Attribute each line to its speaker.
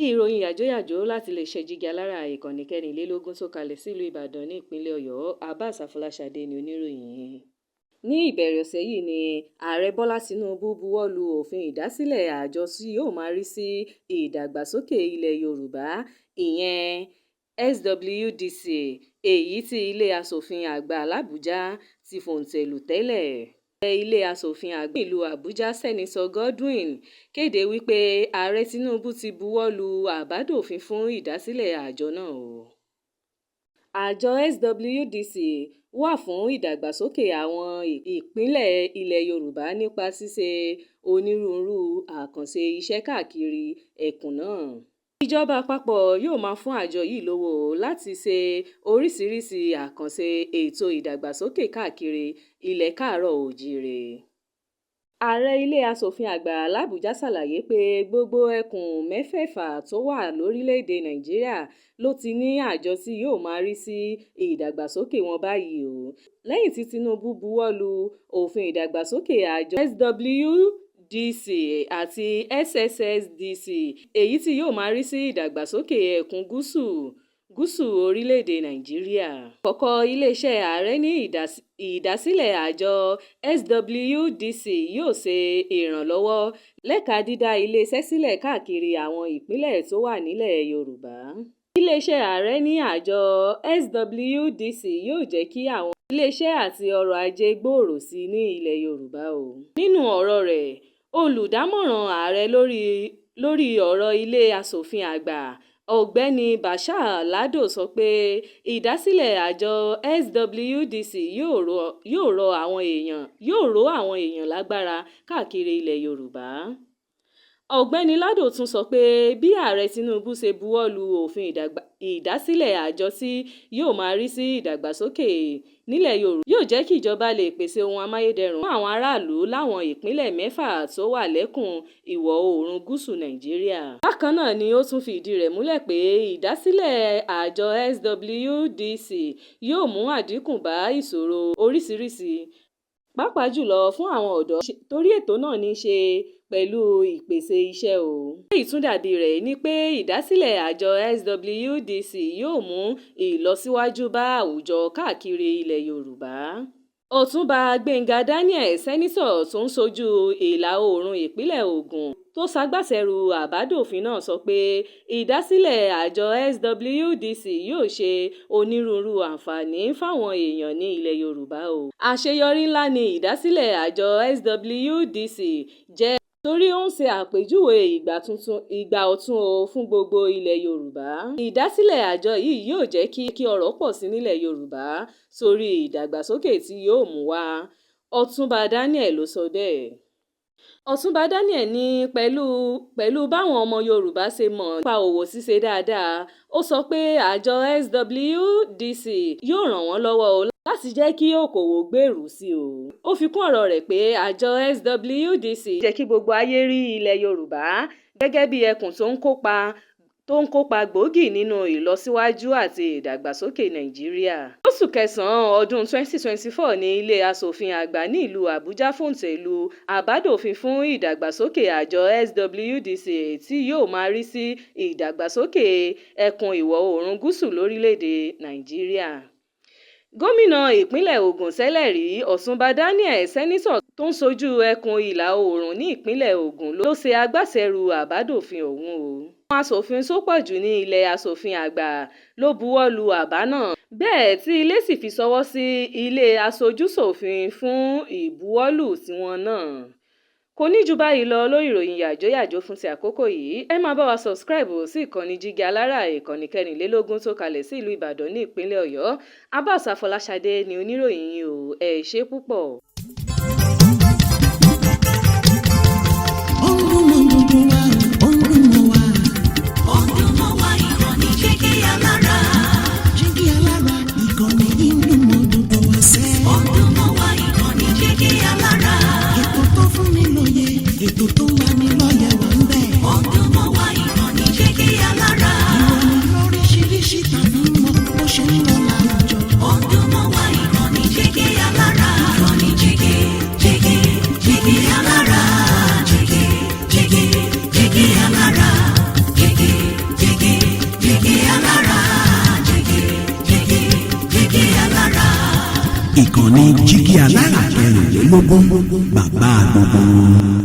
Speaker 1: Ìròyìn yàjóyàjó láti lè ṣe jígi alára ìkànnì kẹrìnlélógún tó kalẹ̀ sílùú Ìbàdàn ní ìpínlẹ̀ Ọ̀yọ́. Abbas Afọláṣadé ni oníròyìn yẹn. Ní ìbẹ̀rẹ̀ ọ̀sẹ̀ yìí ni Ààrẹ Bọ́lá Tinubu buwọ́ lu òfin ìdásílẹ̀ àjọ tí yóò máa rí sí ìdàgbàsókè ilẹ̀ Yorùbá, ìyẹn SWDC, èyí tí Ilé Aṣòfin Àgbà l'Àbújá ti fòǹtẹ̀ lù tẹ́lẹ̀. Ilé aṣòfin àgbà ìlú Àbújá Sẹ́nitọ̀ Godwin kéde wípé Ààrẹ Tinubu ti buwọ́ lu àbádòfin fún ìdásílẹ̀ àjọ náà. Àjọ SWDC wà fún ìdàgbàsókè àwọn ìpínlẹ̀ ilẹ̀ Yorùbá nípa ṣíṣe onírúurú àkànṣe iṣẹ́ káàkiri ẹkùn náà. Ìjọba àpapọ̀ yóò máa fún àjọ yìí lówó láti ṣe oríṣiríṣi àkànṣe ètò ìdàgbàsókè káàkiri ilẹ̀ káàárọ̀-oòjíire. Ààrẹ Ilé Aṣòfin Àgbà l'Àbújá ṣàlàyé pé gbogbo ẹkùn mẹ́fẹ̀ẹ̀fà tó wà lórílẹ̀‐èdè Nàìjíríà ló ti ní àjọ tí yóò máa rí sí ìdàgbàsókè wọn báyìí o. Lẹ́yìn tí Tinubu buwọ́ lu òfin ìdàgbàsókè àjọ SWDC àti SSSDC, èyí tí yóò máa rí sí ìdàgbàsókè ẹkùn gúúsù orílẹ̀-èdè Nàìjíríà. Àkọ́kọ́ iléeṣẹ́ ààrẹ ní ìdásílẹ̀ àjọ SWDC yóò ṣe ìrànlọ́wọ́ lẹ́ka dídá iléeṣẹ́ sílẹ̀ káàkiri àwọn ìpínlẹ̀ tó wà nílẹ̀ Yorùbá. Iléeṣẹ́ ààrẹ ní àjọ SWDC yóò jẹ́ kí àwọn iléeṣẹ́ àti ọrọ̀ ajé gbòòrò sí ní ilẹ̀ Yorùbá o. Nínú ọ̀rọ̀ rẹ̀, olùdámọ̀ràn ààrẹ lórí ọ̀rọ̀ Ilé Aṣòfin Àgbà Ọ̀gbẹ́ni Bashir Lado sọ pé ìdásílẹ̀ àjọ SWDC yóò ró àwọn èèyàn lágbára káàkiri ilẹ̀ Yorùbá. Ọ̀gbẹ́ni Lado tún sọ pé bí Ààrẹ Tinubu ṣe buwọ́ lu òfin ìdásílẹ̀ àjọ tí yóò máa rí sí ìdàgbàsókè nílẹ̀ Yorùbá yóò jẹ́ kí ìjọba lè pèsè ohun amáyédẹrùn fún àwọn aráàlú láwọn ìpínlẹ̀ mẹ́fà tó wà lẹ́kùn ìwọ̀ oòrùn gúúsù Nàìjíríà. Bákan náà ni ó tún fi ìdí rẹ̀ múlẹ̀ pé ìdásílẹ̀ àjọ SWDC yóò mú àdínkù bá ìṣòro oríṣiríṣi, pàápàá jùlọ fún àwọn ọ̀dọ́, torí ètò náà ní í ṣe pẹ̀lú ìpèsè iṣẹ́ o. Èyí tún dàbí rẹ̀ ni pé ìdásílẹ̀ àjọ SWDC yóò mú ìlọsíwájú bá àwùjọ káàkiri ilẹ̀ Yorùbá. Ọ̀túnba Gbénga Daniel, sẹ́nitọ̀ tó ń ṣojú ìlà oòrùn ìpínlẹ̀ Ògùn tó ṣagbátẹrù àbádòfin náà sọ pé ìdásílẹ̀ àjọ SWDC yóò ṣe onírúurú àǹfààní fáwọn èèyàn ní ilẹ̀ Yorùbá o. Àṣeyọrí ńlá ni ìdásílẹ̀ àjọ SWDC jẹ́ torí ó ń ṣe àpèjúwe ìgbà ọ̀tun o fún gbogbo ilẹ̀ Yorùbá. Ìdásílẹ̀ àjọ yìí yóò jẹ́ kí ọrọ̀ pọ̀ sí nílẹ̀ Yorùbá sórí ìdàgbàsókè tí yóò mú wá. Ọ̀túnba Daniel ló sọ bẹ́ẹ̀. Ọ̀túnba Daniel ní pẹ̀lú báwọn ọmọ Yorùbá ṣe mọ̀ nípa òwò ṣíṣe dáadáa, ó sọ pé àjọ SWDC yóò ràn wọ́n lọ́wọ́ o láti jẹ́ kí okòwò gbèrú sí o. Ó fi kún ọ̀rọ̀ rẹ̀ pé àjọ SWDC jẹ́ kí gbogbo ayé rí ilẹ̀ Yorùbá gẹ́gẹ́ bí ẹkùn tó ń kópa gbòógì nínú ìlọsíwájú àti ìdàgbàsókè Nàìjíríà. Lóṣù kẹsàn-án ọdún 2024 ní Ilé Aṣòfin Àgbà ní ìlú Àbújá fòǹtẹ̀ lu àbádòfin fún ìdàgbàsókè àjọ SWDC tí yóò máa rí sí ìdàgbàsókè ẹkùn ìwọ̀ oòrùn gúúsù lórílẹ̀‐èdè Nàìjíríà. Gómìnà ìpínlẹ̀ Ògùn tẹ́lẹ̀ rí Ọ̀túnba Daniel, sẹ́nitọ̀ tó ń ṣojú ẹkùn ìlà oòrùn ní ìpínlẹ̀ Ògùn ló ṣe agbátẹrù àbádòfin ọ̀hún o. Àwọn aṣòfin tó pọ̀ jù ní Ilé Aṣòfin Àgbà ló buwọ́ lu àbá náà, bẹ́ẹ̀ tí ilé sì fi ṣọwọ́ sí Ilé Aṣojú-ṣòfin fún ìbuwọ́lù tiwọn náà. Kò ní jù báyìí lọ lórí ìròyìn yàjóyàjó fún ti àkókò yìí. Ẹ máa bá wa subscribe sí ìkànnì Jígi Alára ìkànnì kẹrìnlélógún tó kalẹ̀ sí ìlú Ìbàdàn ní ìpínlẹ̀ Ọ̀yọ́. Abbas Afọláṣadé ni oníròyìn yìí o. Ẹ ṣé púpọ̀.
Speaker 2: Ètò tó wà ní lọ́yẹ̀ wà ń bẹ̀. Ọdún mọ́ wa ìkànnì Jígi Alára. Ìròyìn lóríṣiríṣi tàbí mọ́ bó ṣe ń lọ láwùjọ. Ọdún mọ́ wa ìkànnì Jígi Alára. Ìkànnì Jígi ìkànnì jígí alára 24 bàbá gbogbo.